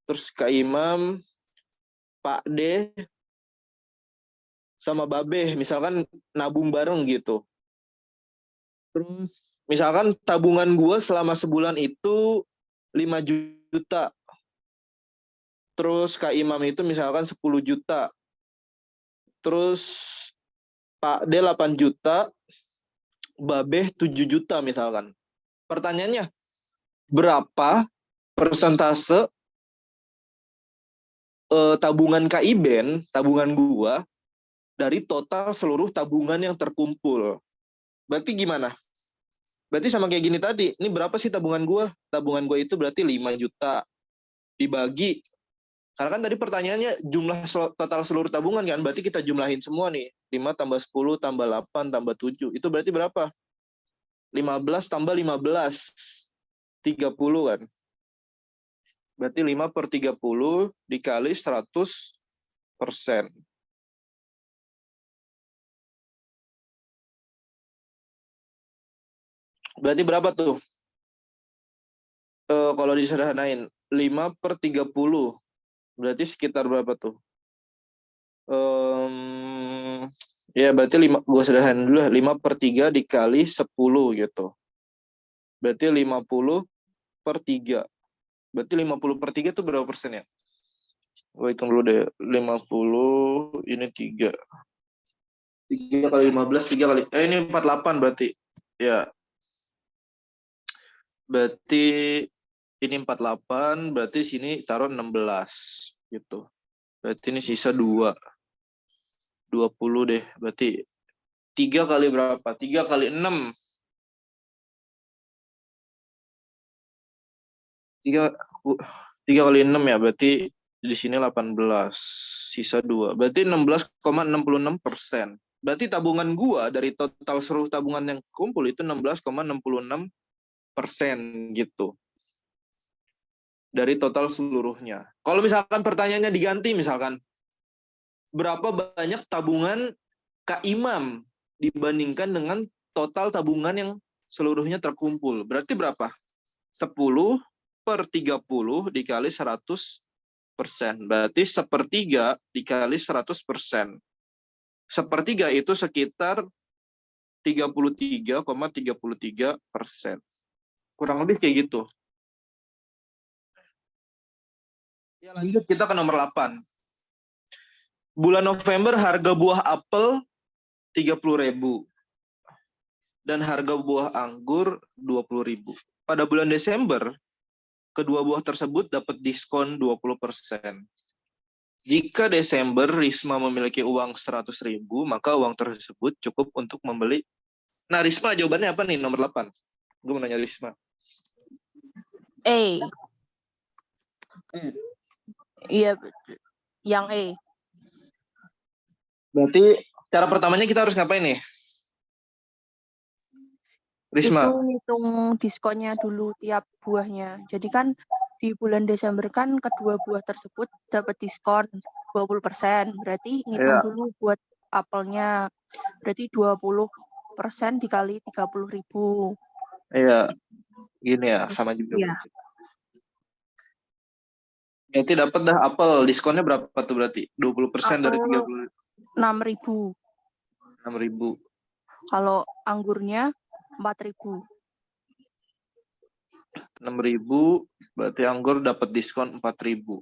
terus Kak Imam, Pak D, sama Babe, misalkan nabung bareng gitu. Terus misalkan tabungan gue selama sebulan itu 5 juta. Terus Kak Imam itu misalkan 10 juta. Terus Pak D 8 juta, Babe 7 juta misalkan. Pertanyaannya, berapa persentase tabungan Kak Iben, tabungan gua, dari total seluruh tabungan yang terkumpul? Berarti gimana? Berarti sama kayak gini tadi. Ini berapa sih tabungan gua? Tabungan gua itu berarti 5 juta. Dibagi Karena kan tadi pertanyaannya jumlah total seluruh tabungan kan, berarti kita jumlahin semua nih. 5 tambah 10 tambah 8 tambah 7. Itu berarti berapa? 15 tambah 15. 30 kan. Berarti 5 per 30 dikali 100%. Berarti berapa tuh? Kalau disederhanain, 5 per 30. Berarti sekitar berapa tuh? Ya berarti 5, gue sederhanain dulu, 5 per 3 dikali 10 gitu. Berarti 50 per 3. Berarti 50 per 3 itu berapa persen ya? Gue hitung dulu deh. 50, ini 3. 3 kali 15, 3 kali... ini 48 berarti. Ya. Berarti ini 48, berarti sini taruh 16. Gitu. Berarti ini sisa 2. 20 deh. Berarti 3 kali berapa? 3 kali 6. 3 kali 6 ya, berarti di sini 18, sisa 2. Berarti 16,66%. Berarti tabungan gua dari total seluruh tabungan yang kumpul itu 16,66% gitu. Dari total seluruhnya. Kalau misalkan pertanyaannya diganti, misalkan, berapa banyak tabungan Kak Imam dibandingkan dengan total tabungan yang seluruhnya terkumpul? Berarti berapa? 10 per 30 dikali 100%. Berarti sepertiga dikali 100%. Sepertiga itu sekitar 33,33%. Kurang lebih kayak gitu. Ya, lanjut kita ke nomor 8. Bulan November harga buah apel 30.000 dan harga buah anggur 20.000. Pada bulan Desember, kedua buah tersebut dapat diskon 20%. Jika Desember Risma memiliki uang 100.000, maka uang tersebut cukup untuk membeli. Nah, Risma jawabannya apa nih nomor 8? Gue mau nanya Risma. E. Iya, yang E. Berarti cara pertamanya kita harus ngapain nih? Risma. Itu ngitung diskonnya dulu tiap buahnya. Jadi kan di bulan Desember kan kedua buah tersebut dapat diskon 20%. Berarti ngitung dulu buat apelnya. Berarti 20% dikali 30.000. Iya. Gini ya, sama juga. Iya. Berarti dapat dah apel. Diskonnya berapa tuh berarti? 20% dari 30. 6.000. 6.000. Kalau anggurnya 4.000. 6.000, berarti anggur dapat diskon 4.000.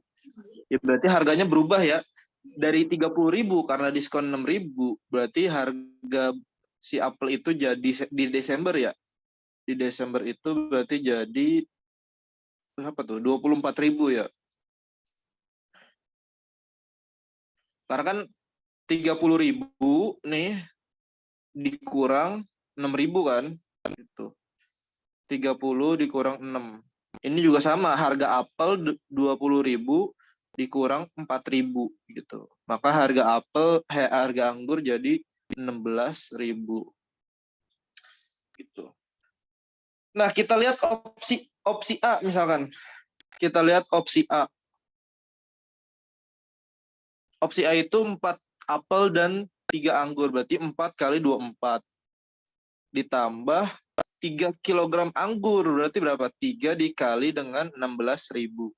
Ya berarti harganya berubah ya. Dari 30.000 karena diskon 6.000, berarti harga si apel itu jadi di Desember ya. Di Desember itu berarti jadi berapa tuh? 24.000 ya. Karena kan 30.000 nih dikurang 6.000 kan? Gitu. 30 dikurang 6. Ini juga sama, harga apel 20.000 dikurang 4.000 gitu. Maka harga harga anggur jadi 16.000. Gitu. Nah, kita lihat opsi A misalkan. Kita lihat opsi A. Opsi A itu 4 apel dan 3 anggur, berarti 4 kali 24. Ditambah 3 kg anggur, berarti berapa? 3 dikali dengan 16.000.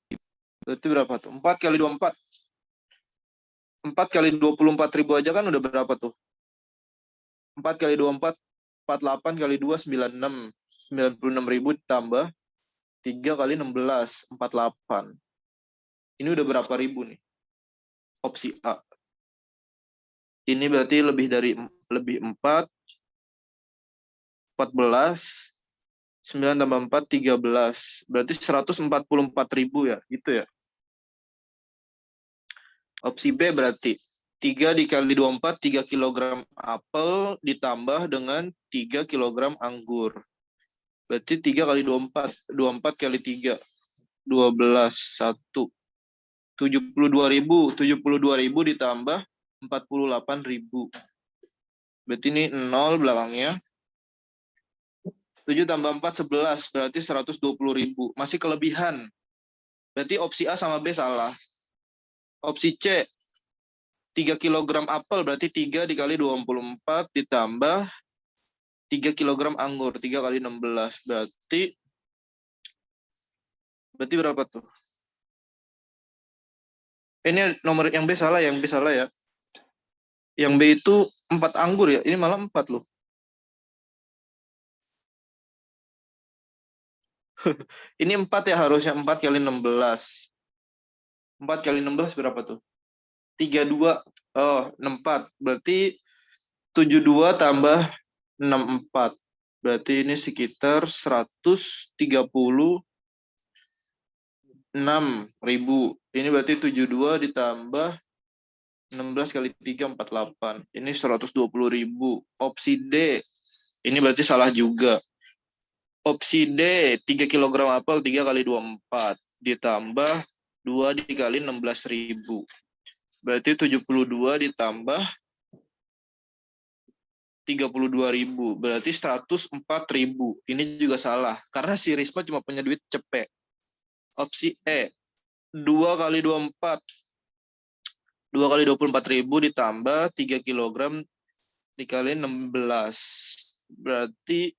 Berarti berapa tuh? 4 kali 24. 4 kali 24.000 aja kan udah berapa tuh? 4 kali 24, 48 kali 2, 96. 96.000 ditambah 3 kali 16, 48. Ini udah berapa ribu nih? Opsi A. Ini berarti lebih 4, 14, 9 tambah 4, 13. Berarti 144.000 ya, gitu ya. Opsi B berarti 3 dikali 24, 3 kg apel ditambah dengan 3 kg anggur. Berarti 3 kali 24, 24 kali 3, 12, 1. 72.000 ditambah 48.000. Berarti ini 0 belakangnya. 7 tambah 4, 11. Berarti 120.000. Masih kelebihan. Berarti opsi A sama B salah. Opsi C, 3 kg apel berarti 3 dikali 24 ditambah 3 kg anggur. 3 kali 16. Berarti berapa tuh? Ini nomor yang B salah, yang B salah ya. Yang B itu 4 anggur ya. Ini malah 4 loh. Ini 4 ya harusnya. 4 kali 16. 4 kali 16 berapa tuh? 32. Oh, 64. Berarti 72 tambah 64. Berarti ini sekitar 136.000. Ini berarti 72 ditambah 16 kali 3, 48. Ini 120.000. Opsi D. Ini berarti salah juga. Opsi D, 3 kg apel 3 kali 24. Ditambah 2 dikali 16.000. Berarti 72 ditambah 32.000. Berarti 104.000. Ini juga salah. Karena si Risma cuma punya duit cepet. Opsi E, 2 kali 24. 2 kali 24.000 ditambah 3 kg dikali 16. Berarti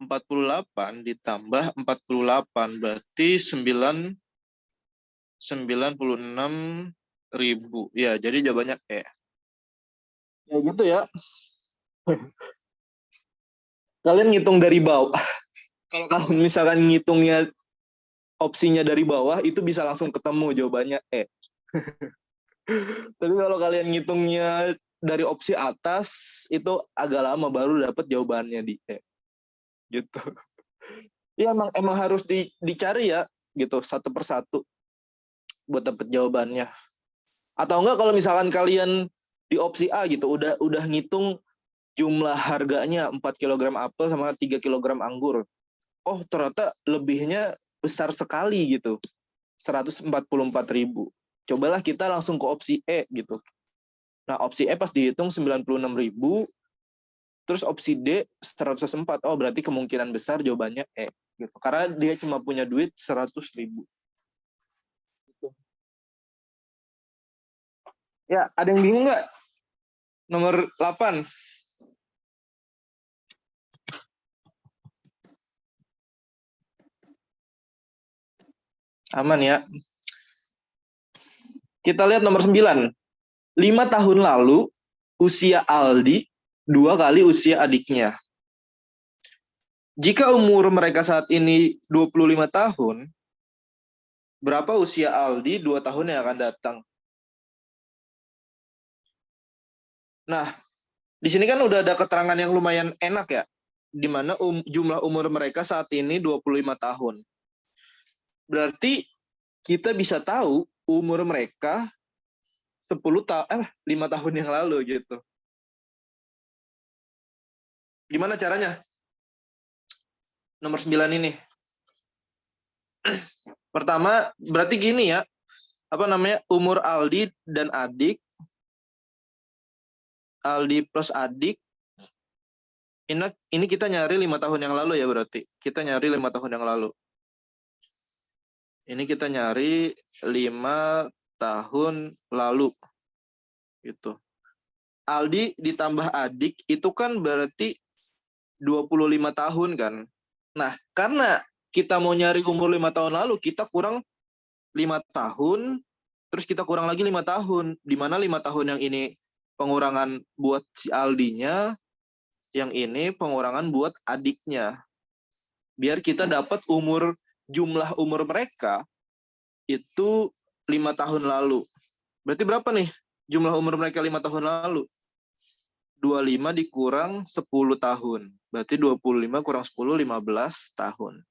48 ditambah 48. Berarti 96.000. Ya, jadi jawabannya E. Ya gitu ya. Kalian ngitung dari bawah. Kalau kalian misalkan ngitungnya opsinya dari bawah, itu bisa langsung ketemu jawabannya E. Tapi kalau kalian ngitungnya dari opsi atas, itu agak lama baru dapat jawabannya di E. Gitu. Ya emang harus dicari ya, gitu, satu persatu buat dapat jawabannya. Atau enggak kalau misalkan kalian di opsi A gitu, udah ngitung jumlah harganya 4 kg apel sama 3 kg anggur. Oh, ternyata lebihnya besar sekali gitu. 144.000. Cobalah kita langsung ke opsi E gitu. Nah, opsi E pas dihitung 96.000, terus opsi D 104. Oh, berarti kemungkinan besar jawabannya E gitu. Karena dia cuma punya duit 100.000. Gitu. Ya, ada yang bingung nggak? Nomor 8. Aman ya. Kita lihat nomor 9. 5 tahun lalu, usia Aldi 2 kali usia adiknya. Jika umur mereka saat ini 25 tahun, berapa usia Aldi 2 tahun yang akan datang? Nah, di sini kan udah ada keterangan yang lumayan enak ya, di mana jumlah umur mereka saat ini 25 tahun. Berarti kita bisa tahu umur mereka 5 tahun yang lalu gitu. Gimana caranya? Nomor 9 ini. Pertama, berarti gini ya, umur Aldi dan adik, Aldi plus adik, ini kita nyari 5 tahun yang lalu ya berarti. Kita nyari 5 tahun yang lalu. Ini kita nyari 5 tahun lalu. Gitu. Aldi ditambah adik itu kan berarti 25 tahun kan. Nah, karena kita mau nyari umur 5 tahun lalu, kita kurang 5 tahun, terus kita kurang lagi 5 tahun. Di mana 5 tahun yang ini pengurangan buat si Aldinya, yang ini pengurangan buat adiknya. Biar kita dapat jumlah umur mereka itu 5 tahun lalu. Berarti berapa nih jumlah umur mereka 5 tahun lalu? 25 dikurang 10 tahun. Berarti 25 kurang 10, 15 tahun.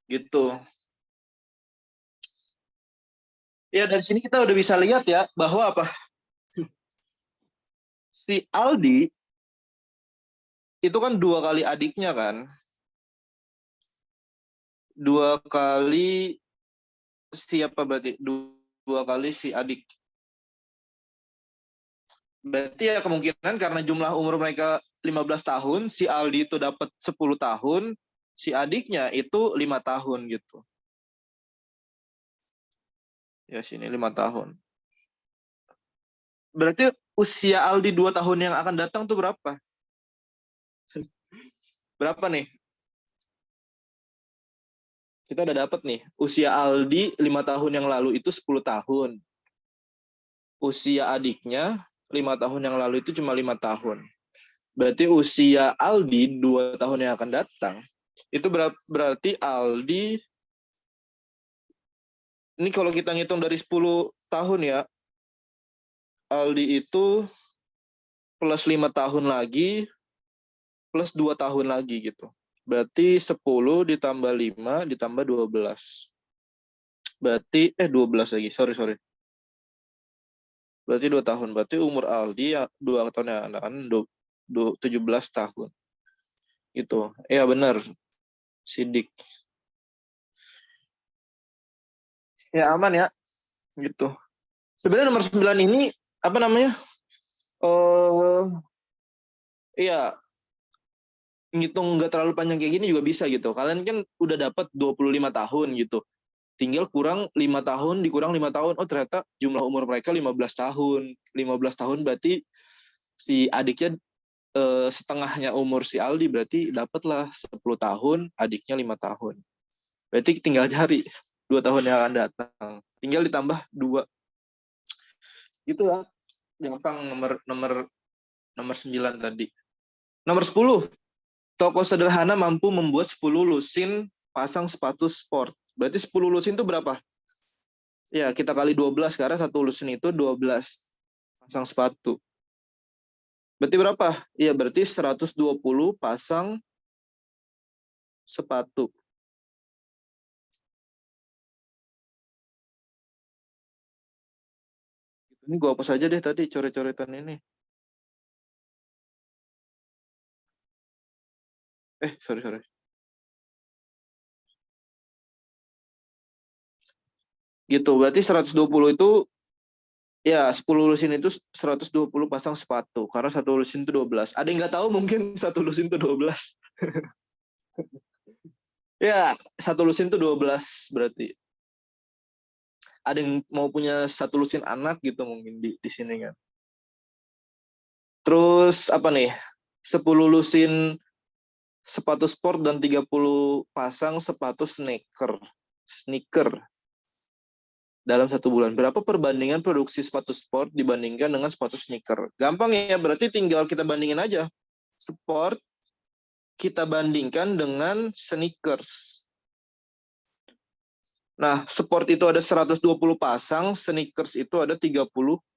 Gitu. Ya, dari sini kita udah bisa lihat ya, bahwa apa? Si Aldi, itu kan 2 kali adiknya kan? 2 kali siapa berarti? Dua kali si adik. Berarti ya kemungkinan karena jumlah umur mereka 15 tahun, si Aldi itu dapat 10 tahun, si adiknya itu 5 tahun gitu. Ya sini 5 tahun. Berarti usia Aldi 2 tahun yang akan datang tuh berapa? Berapa nih? Kita udah dapat nih. Usia Aldi 5 tahun yang lalu itu 10 tahun. Usia adiknya 5 tahun yang lalu itu cuma 5 tahun. Berarti usia Aldi 2 tahun yang akan datang, itu berarti Aldi, ini kalau kita ngitung dari 10 tahun ya, Aldi itu plus 5 tahun lagi, plus 2 tahun lagi gitu. Berarti 10 ditambah 5 ditambah 12. Berarti 12 lagi, sorry. Berarti 2 tahun. Berarti umur Aldi 2 tahun yang akan 17 tahun. Gitu. Ya benar. Sidik. Ya aman ya. Gitu. Sebenarnya nomor 9 ini apa namanya? Iya, ngitung nggak terlalu panjang kayak gini juga bisa gitu. Kalian kan udah dapat 25 tahun gitu. Tinggal kurang 5 tahun dikurang 5 tahun. Oh, ternyata jumlah umur mereka 15 tahun. 15 tahun berarti si adiknya setengahnya umur si Aldi, berarti dapatlah 10 tahun, adiknya 5 tahun. Berarti tinggal cari 2 tahun yang akan datang. Tinggal ditambah 2. Gitu ya. Gampang nomor 9 tadi. Nomor 10. Toko sederhana mampu membuat 10 lusin pasang sepatu sport. Berarti 10 lusin itu berapa? Ya, kita kali 12 karena satu lusin itu 12 pasang sepatu. Berarti berapa? Iya, berarti 120 pasang sepatu. Ini gua hapus aja deh tadi coret-coretan ini. Sorry. Gitu, berarti 120 itu ya 10 lusin itu 120 pasang sepatu karena satu lusin itu 12. Ada yang nggak tahu mungkin satu lusin itu 12. Ya, satu lusin itu 12 berarti. Ada yang mau punya satu lusin anak gitu mungkin di sini kan. Terus apa nih? 10 lusin sepatu sport dan 30 pasang sepatu sneaker dalam 1 bulan. Berapa perbandingan produksi sepatu sport dibandingkan dengan sepatu sneaker? Gampang ya, berarti tinggal kita bandingin aja. Sport kita bandingkan dengan sneakers. Nah, sport itu ada 120 pasang, sneakers itu ada 30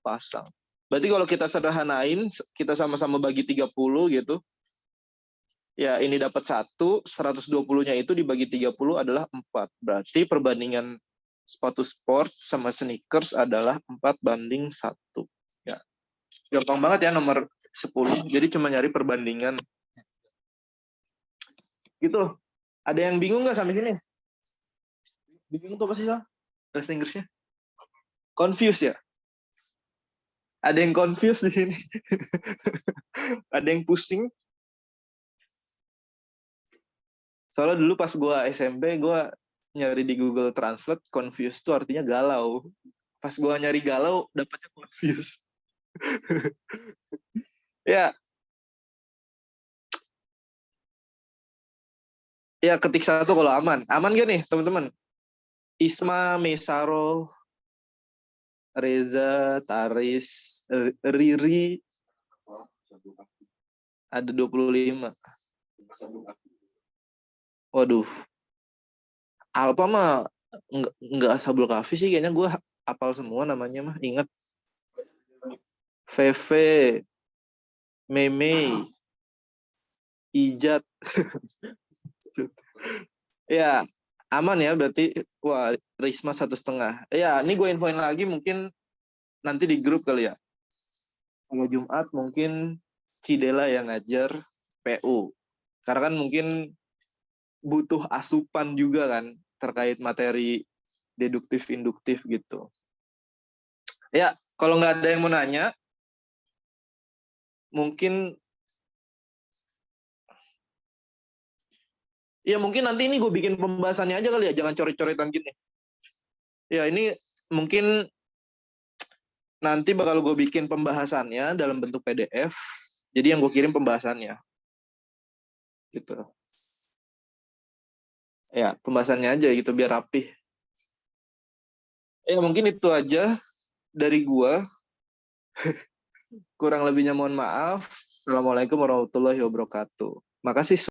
pasang. Berarti kalau kita sederhanain, kita sama-sama bagi 30 gitu. Ya, ini dapat 1, 120-nya itu dibagi 30 adalah 4. Berarti perbandingan sepatu sport sama sneakers adalah 4:1. Ya. Gampang banget ya nomor 10. Jadi cuma nyari perbandingan. Gitu. Ada yang bingung nggak sampai sini? Bingung tuh apa sih, Sal? Bahasa Inggrisnya? Confused ya? Ada yang confused di sini. Ada yang pusing. Soalnya dulu pas gue SMP, gue nyari di Google Translate, confused tuh artinya galau. Pas gue nyari galau, dapetnya confused. Ya. Ya, ketik 1 kalau aman. Aman gak nih, teman-teman? Isma, Mesaro, Reza, Taris, Riri, ada 25. Waduh. Alpa mah enggak Ashabul Kahfi sih, kayaknya gue hafal semua namanya mah, ingat. Feve, Meme, Ijat. Ya, aman ya berarti. Wah, Risma 1,5. Ya, ini gue infoin lagi mungkin nanti di grup kali ya. Kalau Jumat mungkin Cidela yang ngajar PU. Karena kan mungkin butuh asupan juga kan terkait materi deduktif, induktif gitu. Ya, kalau nggak ada yang mau nanya, mungkin nanti ini gue bikin pembahasannya aja kali ya, jangan coret-coretan gini. Ya, ini mungkin nanti bakal gue bikin pembahasannya dalam bentuk PDF. Jadi yang gue kirim pembahasannya. Gitu. Ya, pembahasannya aja gitu biar rapih. Ya, mungkin itu aja dari gua. Kurang lebihnya mohon maaf. Assalamualaikum warahmatullahi wabarakatuh. Makasih.